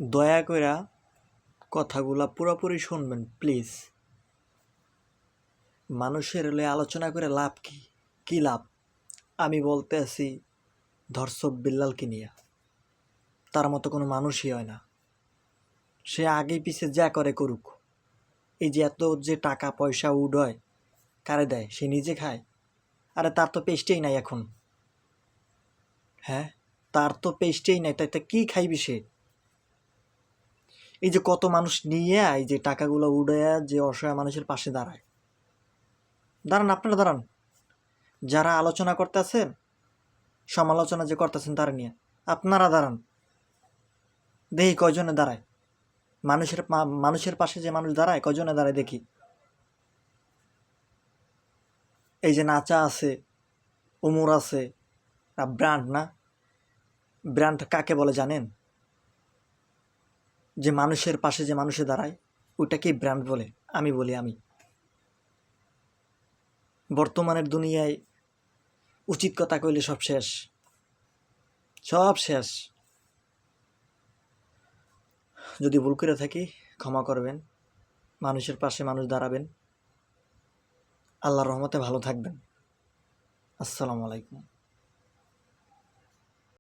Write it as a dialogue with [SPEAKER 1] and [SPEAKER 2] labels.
[SPEAKER 1] দয়া কইরা কথাগুলা পুরোপুরি শুনবেন প্লিজ। মানুষের হলে আলোচনা করে লাভ কি? কি লাভ? আমি বলতে আছি ধর্ষক বিল্লালকে নিয়ে। তার মতো কোনো মানুষই হয় না। সে আগে পিছে যা করে করুক। এই যে এত যে টাকা পয়সা উডয় কারে দেয়? সে নিজে খায়? আরে তার তো পেস্টেই নাই এখন। হ্যাঁ, তার তো পেস্টেই নাই, তাই কি খাইবি সে? এই যে কত মানুষ নিয়ে এই যে টাকাগুলো উড়াইয়া যে অসহায় মানুষের পাশে দাঁড়ায়। দাঁড়ান, আপনারা দাঁড়ান। যারা আলোচনা করতেছেন, সমালোচনা যে করতেছেন তারা নিয়ে, আপনারা দাঁড়ান। দেখি কয়জনে দাঁড়ায়। মানুষের পাশে যে মানুষ দাঁড়ায় কয়জনে দাঁড়ায় দেখি। এই যে নাচা আছে, উমর আছে, ব্র্যান্ড না? ব্র্যান্ড কাকে বলে জানেন? যে মানুষের পাশে যে মানুষে দাঁড়ায় ওইটাকেই ব্র্যান্ড বলে। আমি বলি আমি। বর্তমানের দুনিয়ায় উচিত কথা কইলে সব শেষ, সব শেষ। যদি ভুল করে থাকি ক্ষমা করবেন। মানুষের পাশে মানুষ দাঁড়াবেন। আল্লাহর রহমতে ভালো থাকবেন। আসসালামু আলাইকুম।